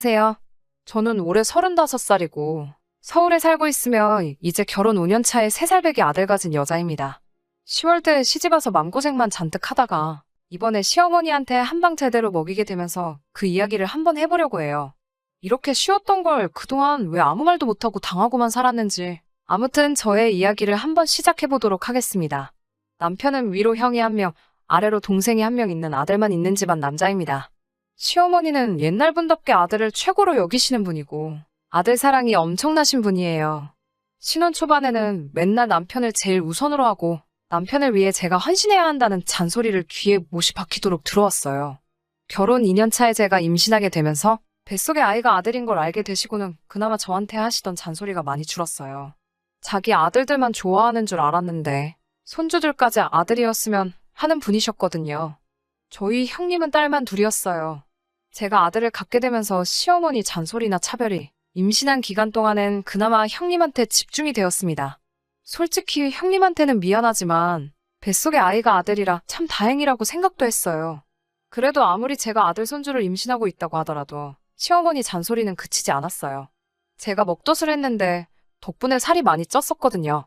안녕하세요. 저는 올해 35살이고 서울에 살고 있으며 이제 결혼 5년 차에 3살 배기 아들 가진 여자입니다. 10월 때 시집와서 마음고생만 잔뜩 하다가 이번에 시어머니한테 한방 제대로 먹이게 되면서 그 이야기를 한번 해보려고 해요. 이렇게 쉬웠던 걸 그동안 왜 아무 말도 못하고 당하고만 살았는지. 아무튼 저의 이야기를 한번 시작해보도록 하겠습니다. 남편은 위로 형이 1명, 아래로 동생이 1명 있는 아들만 있는 집안 남자입니다. 시어머니는 옛날 분답게 아들을 최고로 여기시는 분이고 아들 사랑이 엄청나신 분이에요. 신혼 초반에는 맨날 남편을 제일 우선으로 하고 남편을 위해 제가 헌신해야 한다는 잔소리를 귀에 못이 박히도록 들어왔어요. 결혼 2년 차에 제가 임신하게 되면서 뱃속에 아이가 아들인 걸 알게 되시고는 그나마 저한테 하시던 잔소리가 많이 줄었어요. 자기 아들들만 좋아하는 줄 알았는데 손주들까지 아들이었으면 하는 분이셨거든요. 저희 형님은 딸만 둘이었어요. 제가 아들을 갖게 되면서 시어머니 잔소리나 차별이 임신한 기간 동안엔 그나마 형님한테 집중이 되었습니다. 솔직히 형님한테는 미안하지만 뱃속에 아이가 아들이라 참 다행이라고 생각도 했어요. 그래도 아무리 제가 아들 손주를 임신하고 있다고 하더라도 시어머니 잔소리는 그치지 않았어요. 제가 먹덧을 했는데 덕분에 살이 많이 쪘었거든요.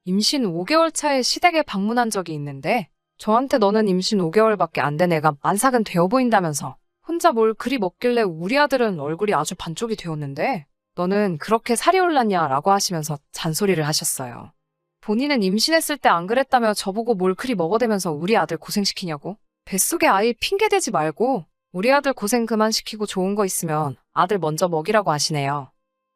임신 5개월 차에 시댁에 방문한 적이 있는데 저한테 너는 임신 5개월밖에 안 된 애가 만삭은 되어 보인다면서 혼자 뭘 그리 먹길래 우리 아들은 얼굴이 아주 반쪽이 되었는데 너는 그렇게 살이 올랐냐 라고 하시면서 잔소리를 하셨어요. 본인은 임신했을 때 안 그랬다며 저보고 뭘 그리 먹어대면서 우리 아들 고생시키냐고? 뱃속에 아이 핑계대지 말고 우리 아들 고생 그만 시키고 좋은 거 있으면 아들 먼저 먹이라고 하시네요.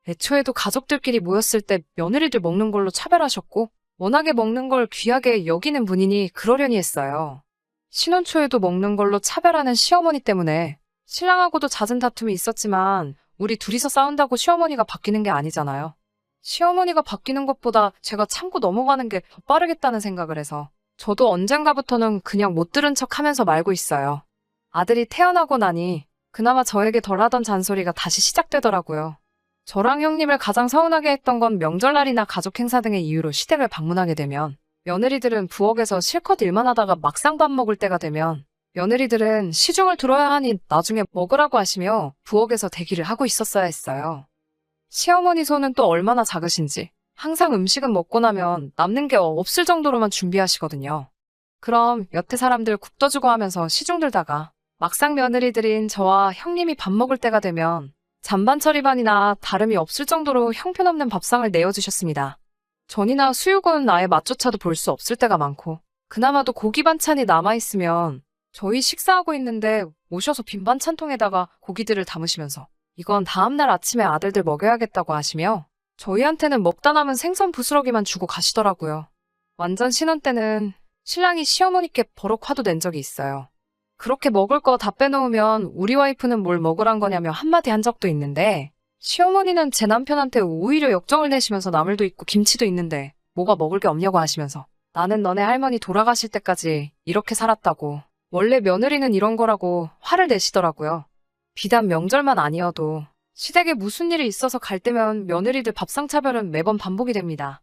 애초에도 가족들끼리 모였을 때 며느리들 먹는 걸로 차별하셨고 워낙에 먹는 걸 귀하게 여기는 분이니 그러려니 했어요. 신혼 초에도 먹는 걸로 차별하는 시어머니 때문에 신랑하고도 잦은 다툼이 있었지만 우리 둘이서 싸운다고 시어머니가 바뀌는 게 아니잖아요. 시어머니가 바뀌는 것보다 제가 참고 넘어가는 게 더 빠르겠다는 생각을 해서 저도 언젠가부터는 그냥 못 들은 척 하면서 말고 있어요. 아들이 태어나고 나니 그나마 저에게 덜하던 잔소리가 다시 시작되더라고요. 저랑 형님을 가장 서운하게 했던 건 명절날이나 가족 행사 등의 이유로 시댁을 방문하게 되면 며느리들은 부엌에서 실컷 일만 하다가 막상 밥 먹을 때가 되면 며느리들은 시중을 들어야 하니 나중에 먹으라고 하시며 부엌에서 대기를 하고 있었어야 했어요. 시어머니 손은 또 얼마나 작으신지 항상 음식은 먹고 나면 남는 게 없을 정도로만 준비하시거든요. 그럼 여태 사람들 국 떠주고 하면서 시중 들다가 막상 며느리들인 저와 형님이 밥 먹을 때가 되면 잔반 처리반이나 다름이 없을 정도로 형편없는 밥상을 내어주셨습니다. 전이나 수육은 아예 맛조차도 볼 수 없을 때가 많고 그나마도 고기 반찬이 남아있으면 저희 식사하고 있는데 오셔서 빈 반찬통에다가 고기들을 담으시면서 이건 다음날 아침에 아들들 먹여야겠다고 하시며 저희한테는 먹다 남은 생선 부스러기만 주고 가시더라고요. 완전 신혼 때는 신랑이 시어머니께 버럭 화도 낸 적이 있어요. 그렇게 먹을 거 다 빼놓으면 우리 와이프는 뭘 먹으란 거냐며 한마디 한 적도 있는데 시어머니는 제 남편한테 오히려 역정을 내시면서 나물도 있고 김치도 있는데 뭐가 먹을 게 없냐고 하시면서 나는 너네 할머니 돌아가실 때까지 이렇게 살았다고 원래 며느리는 이런 거라고 화를 내시더라고요. 비단 명절만 아니어도 시댁에 무슨 일이 있어서 갈 때면 며느리들 밥상 차별은 매번 반복이 됩니다.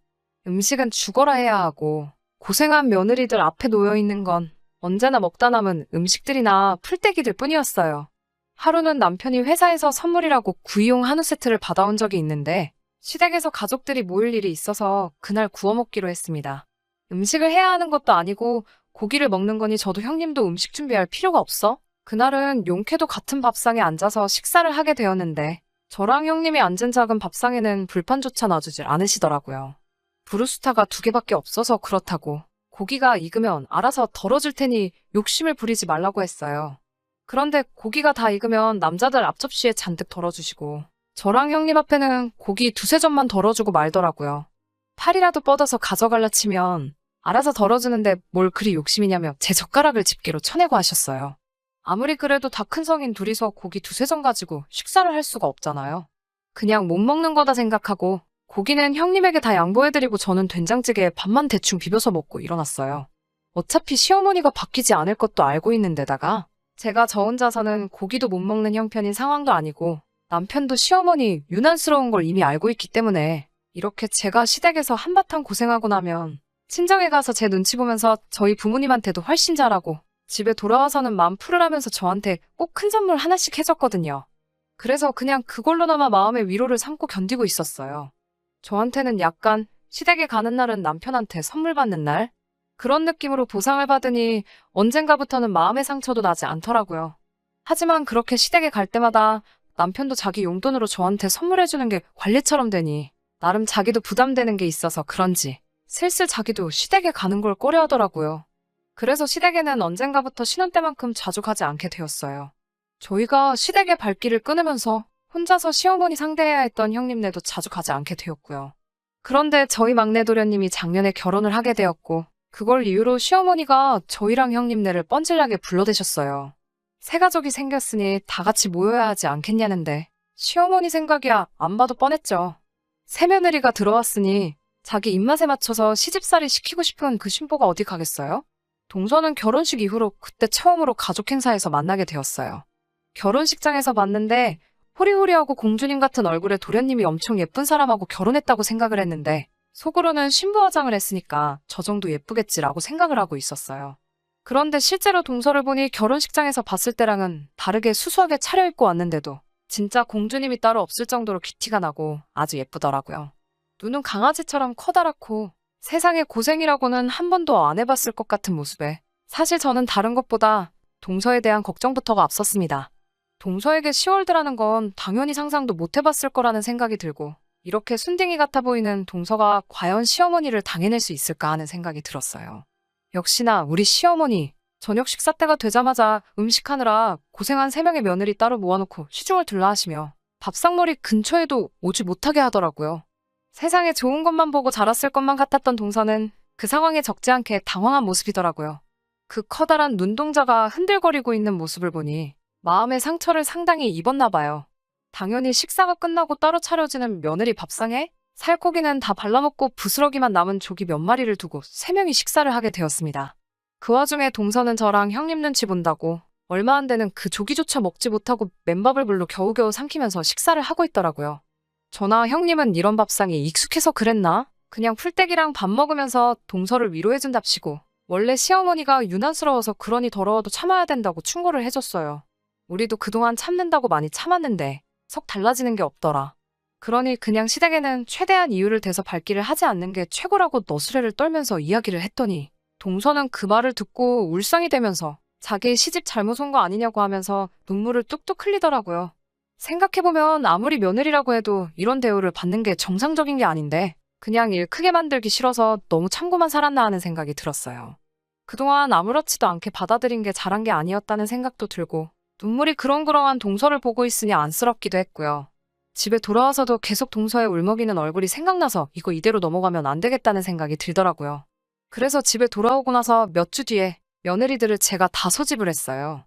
음식은 죽어라 해야 하고 고생한 며느리들 앞에 놓여있는 건 언제나 먹다 남은 음식들이나 풀떼기들 뿐이었어요. 하루는 남편이 회사에서 선물이라고 구이용 한우 세트를 받아온 적이 있는데 시댁에서 가족들이 모일 일이 있어서 그날 구워 먹기로 했습니다. 음식을 해야 하는 것도 아니고 고기를 먹는 거니 저도 형님도 음식 준비할 필요가 없어? 그날은 용케도 같은 밥상에 앉아서 식사를 하게 되었는데 저랑 형님이 앉은 작은 밥상에는 불판조차 놔주질 않으시더라고요. 브루스타가 2개밖에 없어서 그렇다고 고기가 익으면 알아서 덜어줄 테니 욕심을 부리지 말라고 했어요. 그런데 고기가 다 익으면 남자들 앞접시에 잔뜩 덜어주시고 저랑 형님 앞에는 고기 2~3점만 덜어주고 말더라고요. 팔이라도 뻗어서 가져갈라 치면 알아서 덜어주는데 뭘 그리 욕심이냐며 제 젓가락을 집게로 쳐내고 하셨어요. 아무리 그래도 다 큰 성인 둘이서 고기 2~3점 가지고 식사를 할 수가 없잖아요. 그냥 못 먹는 거다 생각하고 고기는 형님에게 다 양보해드리고 저는 된장찌개에 밥만 대충 비벼서 먹고 일어났어요. 어차피 시어머니가 바뀌지 않을 것도 알고 있는 데다가 제가 저 혼자서는 고기도 못 먹는 형편인 상황도 아니고 남편도 시어머니 유난스러운 걸 이미 알고 있기 때문에 이렇게 제가 시댁에서 한바탕 고생하고 나면 친정에 가서 제 눈치 보면서 저희 부모님한테도 훨씬 잘하고 집에 돌아와서는 맘 풀으라면서 저한테 꼭 큰 선물 하나씩 해줬거든요. 그래서 그냥 그걸로나마 마음의 위로를 삼고 견디고 있었어요. 저한테는 약간 시댁에 가는 날은 남편한테 선물 받는 날? 그런 느낌으로 보상을 받으니 언젠가부터는 마음의 상처도 나지 않더라고요. 하지만 그렇게 시댁에 갈 때마다 남편도 자기 용돈으로 저한테 선물해주는 게 관리처럼 되니 나름 자기도 부담되는 게 있어서 그런지 슬슬 자기도 시댁에 가는 걸 꺼려하더라고요. 그래서 시댁에는 언젠가부터 신혼 때만큼 자주 가지 않게 되었어요. 저희가 시댁의 발길을 끊으면서 혼자서 시어머니 상대해야 했던 형님네도 자주 가지 않게 되었고요. 그런데 저희 막내 도련님이 작년에 결혼을 하게 되었고 그걸 이유로 시어머니가 저희랑 형님네를 뻔질나게 불러대셨어요. 새 가족이 생겼으니 다 같이 모여야 하지 않겠냐는데 시어머니 생각이야 안 봐도 뻔했죠. 새 며느리가 들어왔으니 자기 입맛에 맞춰서 시집살이 시키고 싶은 그 신보가 어디 가겠어요? 동서는 결혼식 이후로 그때 처음으로 가족 행사에서 만나게 되었어요. 결혼식장에서 봤는데 호리호리하고 공주님 같은 얼굴의 도련님이 엄청 예쁜 사람하고 결혼했다고 생각을 했는데 속으로는 신부 화장을 했으니까 저 정도 예쁘겠지라고 생각을 하고 있었어요. 그런데 실제로 동서를 보니 결혼식장에서 봤을 때랑은 다르게 수수하게 차려입고 왔는데도 진짜 공주님이 따로 없을 정도로 귀티가 나고 아주 예쁘더라고요. 눈은 강아지처럼 커다랗고 세상에 고생이라고는 한 번도 안 해봤을 것 같은 모습에 사실 저는 다른 것보다 동서에 대한 걱정부터가 앞섰습니다. 동서에게 시월드라는 건 당연히 상상도 못 해봤을 거라는 생각이 들고 이렇게 순딩이 같아 보이는 동서가 과연 시어머니를 당해낼 수 있을까 하는 생각이 들었어요. 역시나 우리 시어머니 저녁 식사 때가 되자마자 음식하느라 고생한 3명의 며느리 따로 모아놓고 시중을 둘러 하시며 밥상머리 근처에도 오지 못하게 하더라고요. 세상에 좋은 것만 보고 자랐을 것만 같았던 동서는 그 상황에 적지 않게 당황한 모습이더라고요. 그 커다란 눈동자가 흔들거리고 있는 모습을 보니 마음의 상처를 상당히 입었나 봐요. 당연히 식사가 끝나고 따로 차려지는 며느리 밥상에 살코기는 다 발라먹고 부스러기만 남은 조기 몇 마리를 두고 3명이 식사를 하게 되었습니다. 그 와중에 동서는 저랑 형님 눈치 본다고 얼마 안 되는 그 조기조차 먹지 못하고 맨밥을 불러 겨우겨우 삼키면서 식사를 하고 있더라고요. 저나 형님은 이런 밥상이 익숙해서 그랬나? 그냥 풀떼기랑 밥 먹으면서 동서를 위로해준답시고 원래 시어머니가 유난스러워서 그러니 더러워도 참아야 된다고 충고를 해줬어요. 우리도 그동안 참는다고 많이 참았는데 석 달라지는 게 없더라. 그러니 그냥 시댁에는 최대한 이유를 대서 발길을 하지 않는 게 최고라고 너스레를 떨면서 이야기를 했더니 동서는 그 말을 듣고 울상이 되면서 자기 시집 잘못 온 거 아니냐고 하면서 눈물을 뚝뚝 흘리더라고요. 생각해보면 아무리 며느리라고 해도 이런 대우를 받는 게 정상적인 게 아닌데 그냥 일 크게 만들기 싫어서 너무 참고만 살았나 하는 생각이 들었어요. 그동안 아무렇지도 않게 받아들인 게 잘한 게 아니었다는 생각도 들고 눈물이 그렁그렁한 동서를 보고 있으니 안쓰럽기도 했고요. 집에 돌아와서도 계속 동서의 울먹이는 얼굴이 생각나서 이거 이대로 넘어가면 안 되겠다는 생각이 들더라고요. 그래서 집에 돌아오고 나서 몇 주 뒤에 며느리들을 제가 다 소집을 했어요.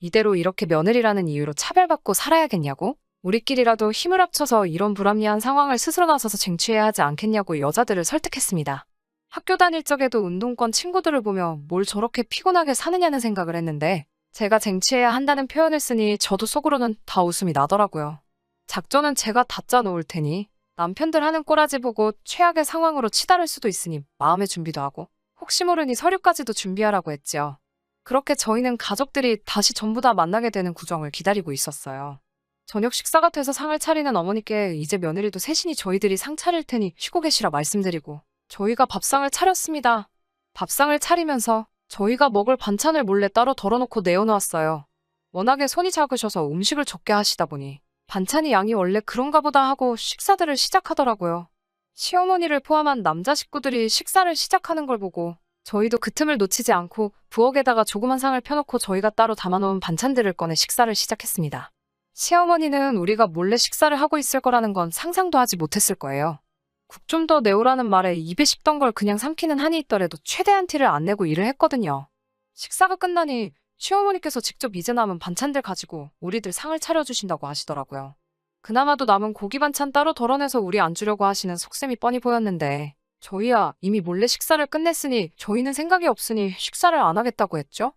이대로 이렇게 며느리라는 이유로 차별받고 살아야겠냐고? 우리끼리라도 힘을 합쳐서 이런 불합리한 상황을 스스로 나서서 쟁취해야 하지 않겠냐고 여자들을 설득했습니다. 학교 다닐 적에도 운동권 친구들을 보며 뭘 저렇게 피곤하게 사느냐는 생각을 했는데 제가 쟁취해야 한다는 표현을 쓰니 저도 속으로는 다 웃음이 나더라고요. 작전은 제가 다 짜놓을 테니 남편들 하는 꼬라지 보고 최악의 상황으로 치달을 수도 있으니 마음의 준비도 하고 혹시 모르니 서류까지도 준비하라고 했지요. 그렇게 저희는 가족들이 다시 전부 다 만나게 되는 구정을 기다리고 있었어요. 저녁 식사가 돼서 상을 차리는 어머니께 이제 며느리도 셋이니 저희들이 상 차릴 테니 쉬고 계시라 말씀드리고 저희가 밥상을 차렸습니다. 밥상을 차리면서 저희가 먹을 반찬을 몰래 따로 덜어놓고 내어놓았어요. 워낙에 손이 작으셔서 음식을 적게 하시다 보니 반찬이 양이 원래 그런가 보다 하고 식사들을 시작하더라고요. 시어머니를 포함한 남자 식구들이 식사를 시작하는 걸 보고 저희도 그 틈을 놓치지 않고 부엌에다가 조그만 상을 펴놓고 저희가 따로 담아놓은 반찬들을 꺼내 식사를 시작했습니다. 시어머니는 우리가 몰래 식사를 하고 있을 거라는 건 상상도 하지 못했을 거예요. 국 좀 더 내오라는 말에 입에 식던 걸 그냥 삼키는 한이 있더라도 최대한 티를 안 내고 일을 했거든요. 식사가 끝나니 시어머니께서 직접 이제 남은 반찬들 가지고 우리들 상을 차려주신다고 하시더라고요. 그나마도 남은 고기 반찬 따로 덜어내서 우리 안 주려고 하시는 속셈이 뻔히 보였는데 저희야 이미 몰래 식사를 끝냈으니 저희는 생각이 없으니 식사를 안 하겠다고 했죠.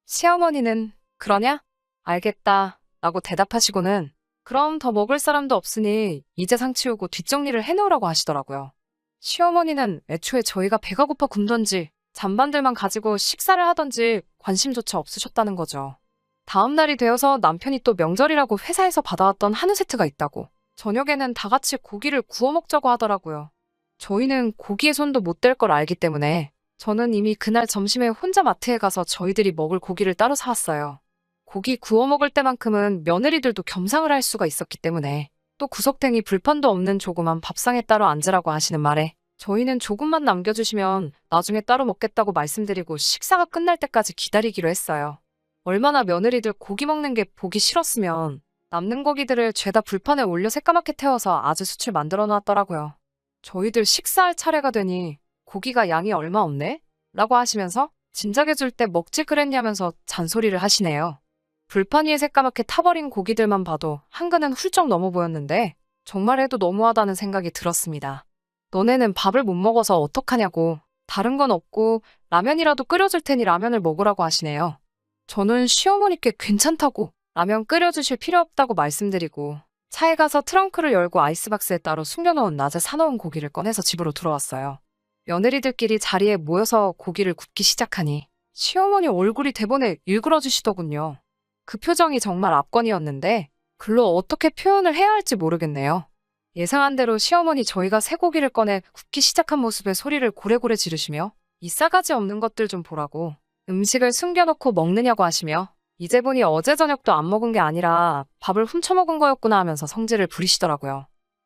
시어머니는 그러냐? 알겠다 라고 대답하시고는 그럼 더 먹을 사람도 없으니 이제 상 치우고 뒷정리를 해놓으라고 하시더라고요. 시어머니는 애초에 저희가 배가 고파 굶던지 잔반들만 가지고 식사를 하던지 관심조차 없으셨다는 거죠. 다음 날이 되어서 남편이 또 명절이라고 회사에서 받아왔던 한우 세트가 있다고 저녁에는 다 같이 고기를 구워 먹자고 하더라고요. 저희는 고기에 손도 못 댈 걸 알기 때문에 저는 이미 그날 점심에 혼자 마트에 가서 저희들이 먹을 고기를 따로 사왔어요. 고기 구워 먹을 때만큼은 며느리들도 겸상을 할 수가 있었기 때문에 또 구석탱이 불판도 없는 조그만 밥상에 따로 앉으라고 하시는 말에 저희는 조금만 남겨주시면 나중에 따로 먹겠다고 말씀드리고 식사가 끝날 때까지 기다리기로 했어요. 얼마나 며느리들 고기 먹는 게 보기 싫었으면 남는 고기들을 죄다 불판에 올려 새까맣게 태워서 아주 수출 만들어 놨더라고요. 저희들 식사할 차례가 되니 고기가 양이 얼마 없네? 라고 하시면서 진작에 줄 때 먹지 그랬냐면서 잔소리를 하시네요. 불판 위에 새까맣게 타버린 고기들만 봐도 한근은 훌쩍 넘어 보였는데 정말 해도 너무하다는 생각이 들었습니다. 너네는 밥을 못 먹어서 어떡하냐고 다른 건 없고 라면이라도 끓여줄 테니 라면을 먹으라고 하시네요. 저는 시어머니께 괜찮다고 라면 끓여주실 필요 없다고 말씀드리고 차에 가서 트렁크를 열고 아이스박스에 따로 숨겨놓은 낮에 사놓은 고기를 꺼내서 집으로 들어왔어요. 며느리들끼리 자리에 모여서 고기를 굽기 시작하니 시어머니 얼굴이 대본에 일그러지시더군요. 그 표정이 정말 압권이었는데 글로 어떻게 표현을 해야 할지 모르겠네요. 예상한 대로 시어머니 저희가 쇠고기를 꺼내 굽기 시작한 모습에 소리를 고래고래 지르시며 이 싸가지 없는 것들 좀 보라고 음식을 숨겨놓고 먹느냐고 하시며 이제 보니 어제 저녁도 안 먹은 게 아니라 밥을 훔쳐먹은 거였구나 하면서 성질을 부리시더라고요.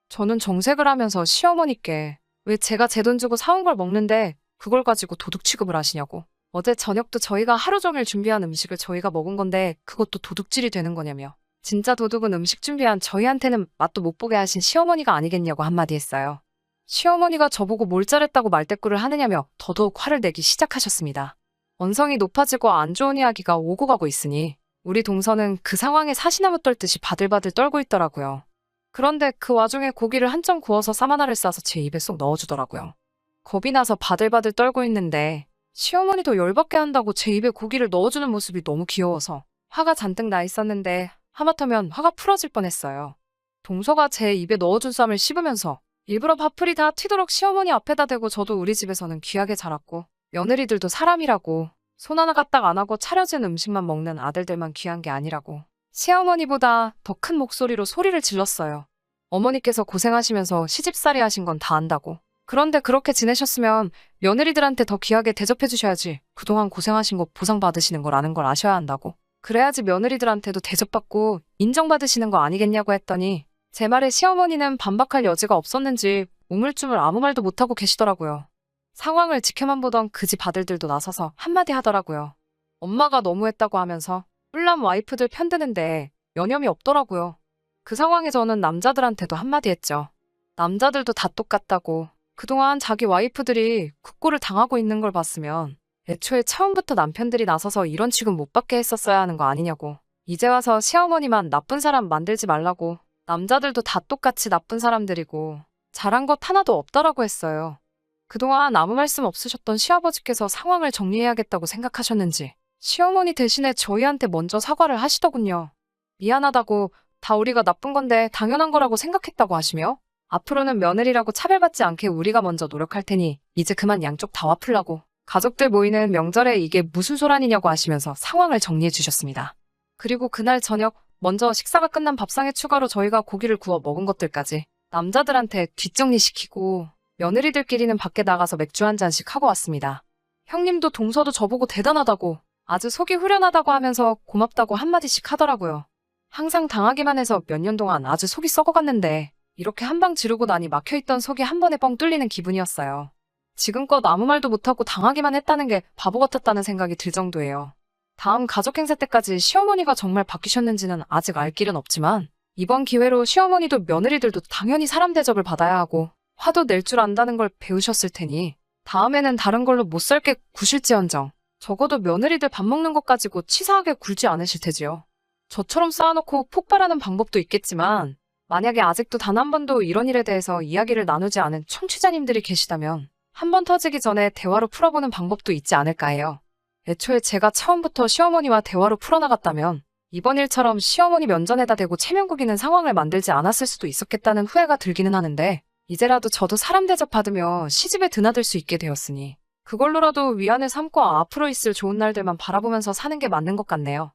저는 정색을 하면서 시어머니께 왜 제가 제 돈 주고 사온 걸 먹는데 그걸 가지고 도둑 취급을 하시냐고. 어제 저녁도 저희가 하루 종일 준비한 음식을 저희가 먹은 건데 그것도 도둑질이 되는 거냐며. 진짜 도둑은 음식 준비한 저희한테는 맛도 못 보게 하신 시어머니가 아니겠냐고 한마디 했어요. 시어머니가 저보고 뭘 잘했다고 말대꾸를 하느냐며 더더욱 화를 내기 시작하셨습니다. 언성이 높아지고 안 좋은 이야기가 오고 가고 있으니 우리 동서는 그 상황에 사시나무 떨듯이 바들바들 떨고 있더라고요. 그런데 그 와중에 고기를 한 점 구워서 쌈 하나를 싸서 제 입에 쏙 넣어주더라고요. 겁이 나서 바들바들 떨고 있는데 시어머니도 열받게 한다고 제 입에 고기를 넣어주는 모습이 너무 귀여워서 화가 잔뜩 나 있었는데 하마터면 화가 풀어질 뻔했어요. 동서가 제 입에 넣어준 쌈을 씹으면서 일부러 밥풀이 다 튀도록 시어머니 앞에다 대고 저도 우리 집에서는 귀하게 자랐고 며느리들도 사람이라고 손 하나 까딱 안 하고 차려진 음식만 먹는 아들들만 귀한 게 아니라고 시어머니보다 더 큰 목소리로 소리를 질렀어요. 어머니께서 고생하시면서 시집살이 하신 건 다 안다고. 그런데 그렇게 지내셨으면 며느리들한테 더 귀하게 대접해 주셔야지 그동안 고생하신 거 보상받으시는 걸 아는 걸 아셔야 한다고. 그래야지 며느리들한테도 대접받고 인정받으시는 거 아니겠냐고 했더니 제 말에 시어머니는 반박할 여지가 없었는지 우물쭈물 아무 말도 못하고 계시더라고요. 상황을 지켜만 보던 그 집 아들들도 나서서 한마디 하더라고요. 엄마가 너무했다고 하면서 뿔남 와이프들 편드는데 여념이 없더라고요. 그 상황에 저는 남자들한테도 한마디 했죠. 남자들도 다 똑같다고. 그동안 자기 와이프들이 국고를 당하고 있는 걸 봤으면 애초에 처음부터 남편들이 나서서 이런 취급 못 받게 했었어야 하는 거 아니냐고. 이제 와서 시어머니만 나쁜 사람 만들지 말라고. 남자들도 다 똑같이 나쁜 사람들이고 잘한 것 하나도 없다라고 했어요. 그동안 아무 말씀 없으셨던 시아버지께서 상황을 정리해야겠다고 생각하셨는지 시어머니 대신에 저희한테 먼저 사과를 하시더군요. 미안하다고 다 우리가 나쁜 건데 당연한 거라고 생각했다고 하시며 앞으로는 며느리라고 차별받지 않게 우리가 먼저 노력할 테니 이제 그만 양쪽 다 와플라고 가족들 모이는 명절에 이게 무슨 소란이냐고 하시면서 상황을 정리해 주셨습니다. 그리고 그날 저녁 먼저 식사가 끝난 밥상에 추가로 저희가 고기를 구워 먹은 것들까지 남자들한테 뒷정리시키고 며느리들끼리는 밖에 나가서 맥주 한 잔씩 하고 왔습니다. 형님도 동서도 저보고 대단하다고 아주 속이 후련하다고 하면서 고맙다고 한마디씩 하더라고요. 항상 당하기만 해서 몇 년 동안 아주 속이 썩어갔는데 이렇게 한 방 지르고 나니 막혀있던 속이 한 번에 뻥 뚫리는 기분이었어요. 지금껏 아무 말도 못하고 당하기만 했다는 게 바보 같았다는 생각이 들 정도예요. 다음 가족 행사 때까지 시어머니가 정말 바뀌셨는지는 아직 알 길은 없지만 이번 기회로 시어머니도 며느리들도 당연히 사람 대접을 받아야 하고 화도 낼 줄 안다는 걸 배우셨을 테니 다음에는 다른 걸로 못 살게 구실지언정 적어도 며느리들 밥 먹는 것 가지고 치사하게 굴지 않으실 테지요. 저처럼 쌓아놓고 폭발하는 방법도 있겠지만 만약에 아직도 단 한 번도 이런 일에 대해서 이야기를 나누지 않은 청취자님들이 계시다면 한 번 터지기 전에 대화로 풀어보는 방법도 있지 않을까 해요. 애초에 제가 처음부터 시어머니와 대화로 풀어나갔다면 이번 일처럼 시어머니 면전에다 대고 체면 구기는 상황을 만들지 않았을 수도 있었겠다는 후회가 들기는 하는데 이제라도 저도 사람 대접받으며 시집에 드나들 수 있게 되었으니 그걸로라도 위안을 삼고 앞으로 있을 좋은 날들만 바라보면서 사는 게 맞는 것 같네요.